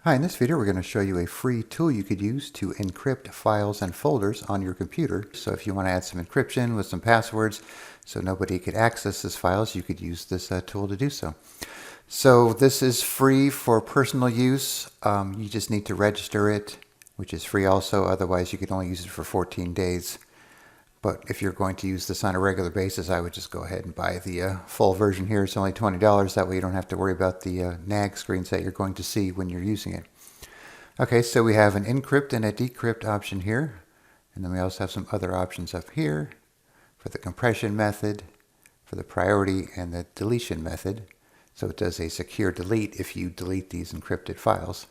Hi, in this video we're going to show you a free tool you could use to encrypt files and folders on your computer. So if you want to add some encryption with some passwords so nobody could access these files, you could use this tool to do so. So this is free for personal use. You just need to register it, which is free also. Otherwise you could only use it for 14 days. But if you're going to use this on a regular basis, I would just go ahead and buy the full version here. It's only $20. That way you don't have to worry about the nag screens that you're going to see when you're using it. Okay, so we have an encrypt and a decrypt option here. And then we also have some other options up here for the compression method, for the priority, and the deletion method. So it does a secure delete if you delete these encrypted files.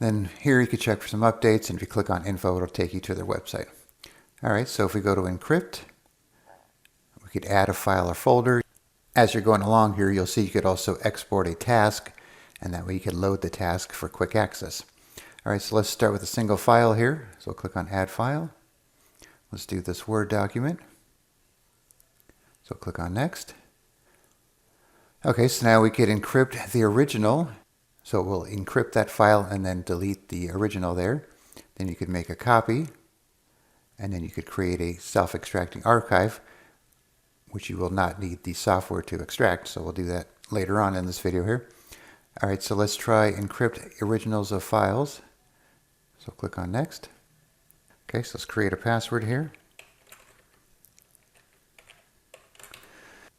Then here you could check for some updates, and if you click on info, it'll take you to their website. All right, so if we go to encrypt, we could add a file or folder. As you're going along here, you'll see you could also export a task, and that way you could load the task for quick access. All right, so let's start with a single file here. So we'll click on add file. Let's do this Word document. So click on next. Okay, so now we could encrypt the original. So we'll encrypt that file and then delete the original there. Then you could make a copy, and then you could create a self-extracting archive, which you will not need the software to extract. So we'll do that later on in this video here. All right, so let's try encrypt originals of files. So click on next. Okay, so let's create a password here.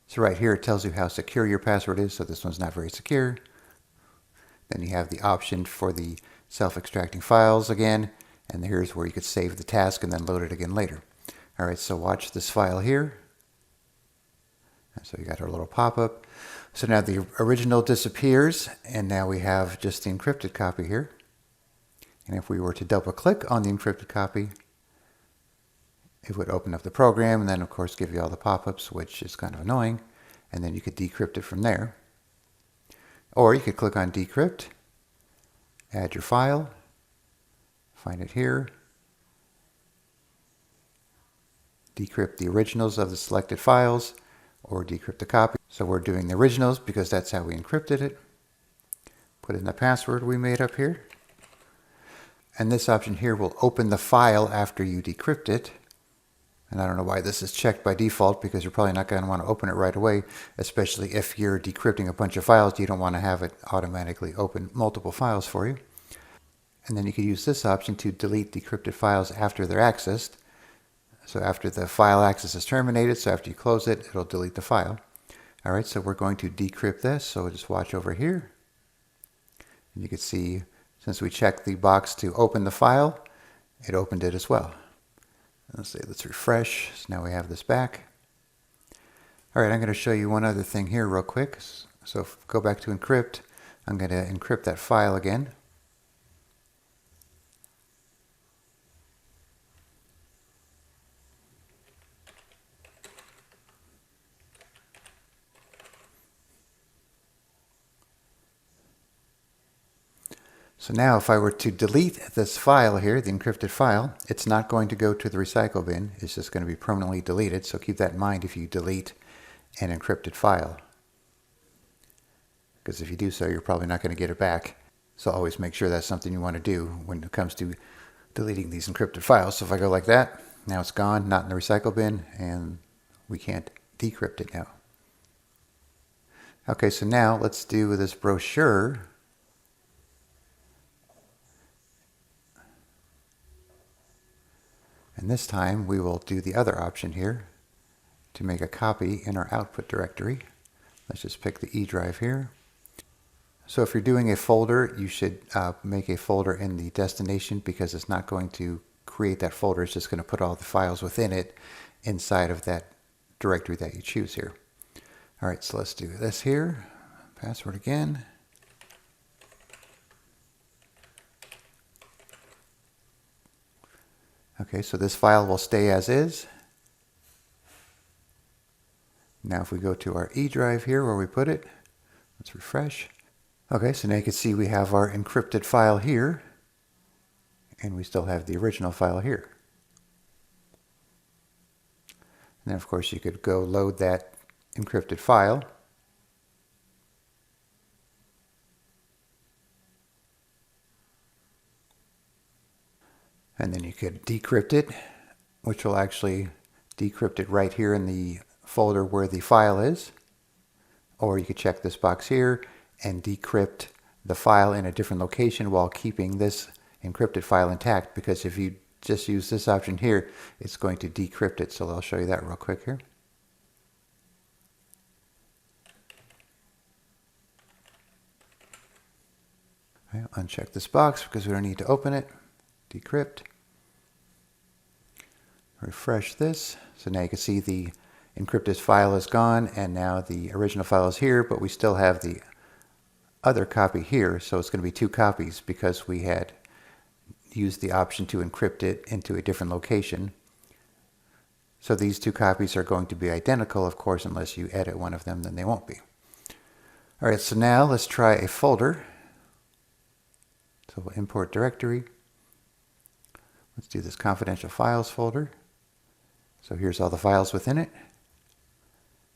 So right here it tells you how secure your password is. So this one's not very secure. Then you have the option for the self-extracting files again, and here's where you could save the task and then load it again later. All right, so watch this file here. And so you got our little pop-up. So now the original disappears, and now we have just the encrypted copy here. And if we were to double-click on the encrypted copy, it would open up the program, and then of course give you all the pop-ups, which is kind of annoying. And then you could decrypt it from there. Or you could click on Decrypt, add your file, find it here, decrypt the originals of the selected files, or decrypt the copy. So we're doing the originals because that's how we encrypted it. Put in the password we made up here. And this option here will open the file after you decrypt it. And I don't know why this is checked by default, because you're probably not going to want to open it right away, especially if you're decrypting a bunch of files. You don't want to have it automatically open multiple files for you. And then you can use this option to delete decrypted files after they're accessed. So after the file access is terminated, so after you close it, it'll delete the file. All right, so we're going to decrypt this. So just watch over here. And you can see, since we checked the box to open the file, it opened it as well. Let's refresh. So now we have this back. All right, I'm going to show you one other thing here real quick. So go back to encrypt. I'm going to encrypt that file again. So now if I were to delete this file here, the encrypted file, it's not going to go to the recycle bin. It's just going to be permanently deleted. So keep that in mind if you delete an encrypted file. Because if you do so, you're probably not going to get it back. So always make sure that's something you want to do when it comes to deleting these encrypted files. So if I go like that, now it's gone, not in the recycle bin, and we can't decrypt it now. Okay, so now let's do this brochure. And this time we will do the other option here to make a copy in our output directory. Let's just pick the E drive here. So if you're doing a folder, you should make a folder in the destination, because it's not going to create that folder. It's just going to put all the files within it inside of that directory that you choose here. All right, so let's do this here. Password again. Okay, so this file will stay as is. Now if we go to our E drive here where we put it, let's refresh. Okay, so now you can see we have our encrypted file here, and we still have the original file here. And then of course you could go load that encrypted file. And then you could decrypt it, which will actually decrypt it right here in the folder where the file is. Or you could check this box here and decrypt the file in a different location while keeping this encrypted file intact, because if you just use this option here, it's going to decrypt it. So I'll show you that real quick here. Okay, uncheck this box because we don't need to open it. Decrypt. Refresh this. So now you can see the encrypted file is gone, and now the original file is here, but we still have the other copy here. So it's going to be two copies because we had used the option to encrypt it into a different location. So these two copies are going to be identical, of course, unless you edit one of them, then they won't be. All right, so now let's try a folder. So we'll import directory. Let's do this confidential files folder. So here's all the files within it.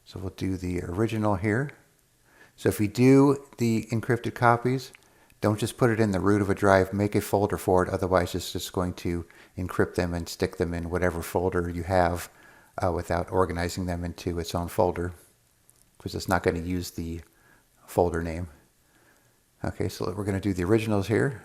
So we'll do the original here. So if we do the encrypted copies, don't just put it in the root of a drive, make a folder for it. Otherwise, it's just going to encrypt them and stick them in whatever folder you have without organizing them into its own folder, because it's not going to use the folder name. Okay, so we're going to do the originals here.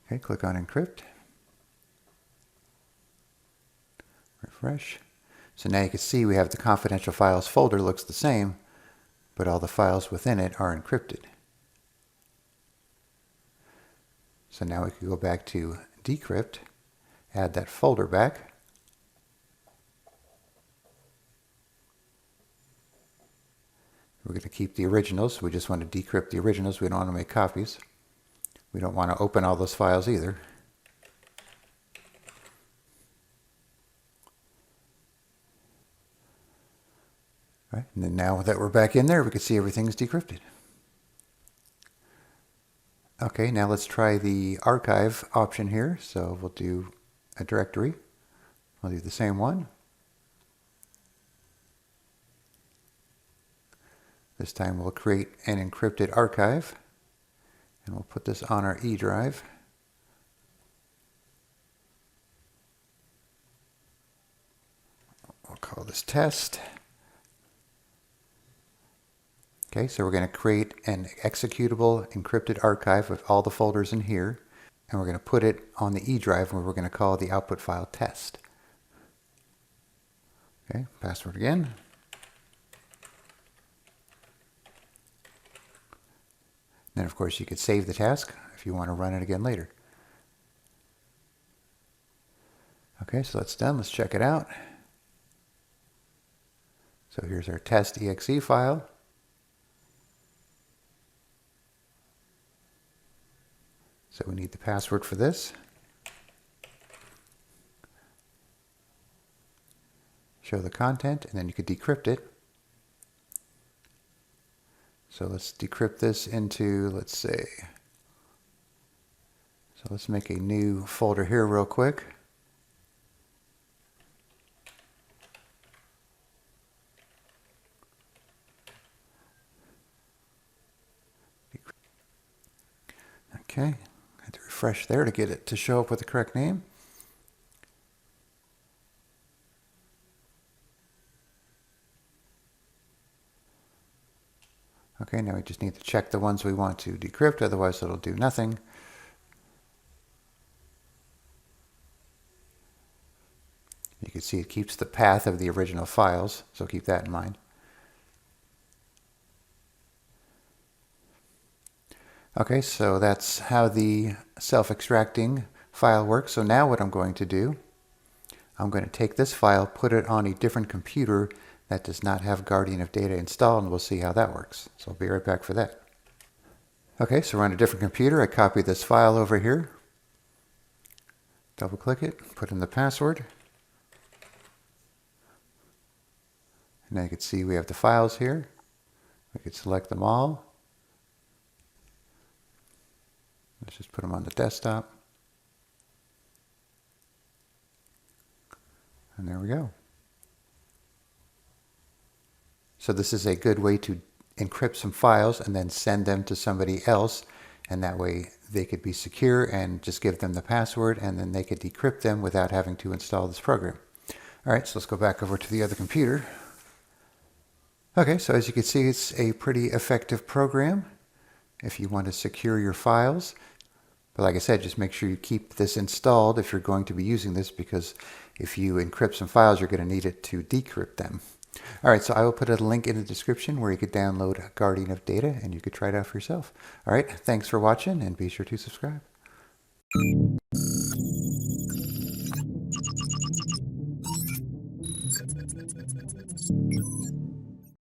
Okay, click on Encrypt. Refresh. So now you can see we have the confidential files folder, looks the same, but all the files within it are encrypted. So now we can go back to Decrypt, add that folder back. We're going to keep the originals. We just want to decrypt the originals. We don't want to make copies. We don't want to open all those files either. Right, and then now that we're back in there, we can see everything's decrypted. Okay, now let's try the archive option here. So we'll do a directory. We'll do the same one. This time we'll create an encrypted archive, and we'll put this on our E drive. We'll call this test. Okay, so we're going to create an executable encrypted archive with all the folders in here, and we're going to put it on the E drive where we're going to call the output file test. Okay, password again. Then of course you could save the task if you want to run it again later. Okay, so that's done. Let's check it out. So here's our test.exe file. So we need the password for this. Show the content, and then you could decrypt it. So let's decrypt this into, let's say, so let's make a new folder here real quick. Okay, I had to refresh there to get it to show up with the correct name. Okay, now we just need to check the ones we want to decrypt, otherwise it'll do nothing. You can see it keeps the path of the original files, so keep that in mind. Okay, so that's how the self-extracting file works. So now what I'm going to do, I'm going to take this file, put it on a different computer that does not have Guardian of Data installed, and we'll see how that works. So I'll be right back for that. Okay, so we're on a different computer. I copy this file over here. Double click it, put in the password. And now you can see we have the files here. We could select them all. Let's just put them on the desktop. And there we go. So this is a good way to encrypt some files and then send them to somebody else. And that way they could be secure and just give them the password and then they could decrypt them without having to install this program. All right, so let's go back over to the other computer. Okay, so as you can see, it's a pretty effective program if you want to secure your files. But like I said, just make sure you keep this installed if you're going to be using this, because if you encrypt some files, you're going to need it to decrypt them. All right, so I will put a link in the description where you could download Guardian of Data and you could try it out for yourself. All right, thanks for watching and be sure to subscribe.